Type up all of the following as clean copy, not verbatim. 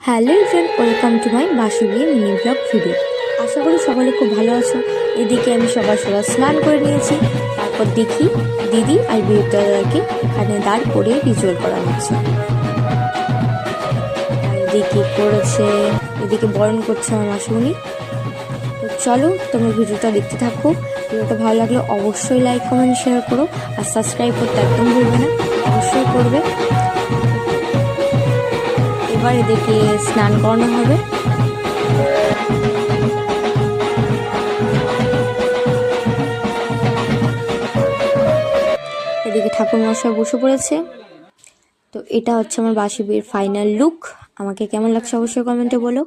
Hello everyone, welcome to my বাসি বিয়ে mini blog video. আশা করি সকলে খুব ভালো আছো। এদিকে আমি সবার স্নান করে নিয়েছি। তারপর দেখি দিদি আর বিউটাদাকে এখানে দাঁড় করে রিচুয়াল করা হচ্ছে। এদিকে করেছে, এদিকে বরণ করছে আমার মাসিমণি। তো চলো তোমরা ভিডিওটা দেখতে থাকো। ভিডিওটা ভালো লাগলে অবশ্যই লাইক কমেন্ট শেয়ার করো, আর সাবস্ক্রাইব করতে একদম ভুলবে না, অবশ্যই করবে। এবার এদেরকে স্নান করানো হবে। এদিকে ঠাকুর মশাই বসে পড়েছে। তো এটা হচ্ছে আমার বাসি বিয়ের ফাইনাল লুক। আমাকে কেমন লাগছে অবশ্যই কমেন্টে বলো।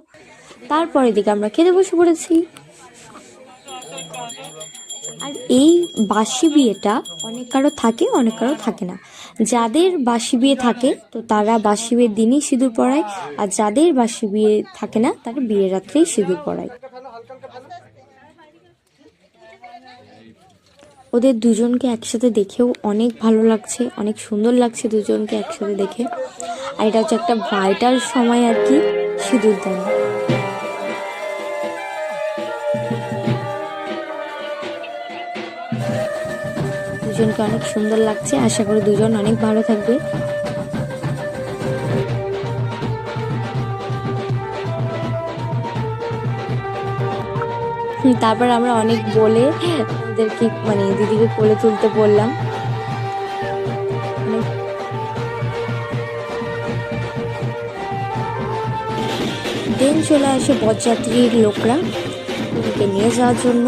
তারপর এদিকে আমরা খেতে বসে পড়েছি। আর এই বাসি বিয়েটা অনেক কারো থাকে, অনেক কারো থাকে না। যাদের বাসি বিয়ে থাকে তো তারা বাসি বিয়ের দিনই সিঁদুর পরায়, আর যাদের বাসি বিয়ে থাকে না তারা বিয়ের রাত্রেই সিঁদুর পরায়। ওদের দুজনকে একসাথে দেখেও অনেক ভালো লাগছে, অনেক সুন্দর লাগছে দুজনকে একসাথে দেখে। আর এটা হচ্ছে একটা ভাইটাল সময় আর কি, সিঁদুর দান। দুজনকে অনেক সুন্দর লাগছে, আশা করি দুজন অনেক ভালো থাকবে। তারপর আমরা অনেক বলে ওদেরকে দিদিকে কোলে তুলতে বললাম। দেন চলে আসে বরযাত্রীর লোকরা দিদিকে নিয়ে যাওয়ার জন্য।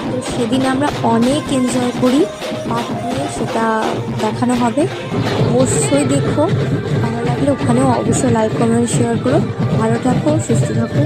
তো সেদিন আমরা অনেক এনজয় করি, পার্ট নিয়ে সেটা দেখানো হবে, অবশ্যই দেখো। ভালো লাগলে ওখানেও অবশ্যই লাইক কমেন্ট শেয়ার করো। ভালো থাকো, সুস্থ থাকো।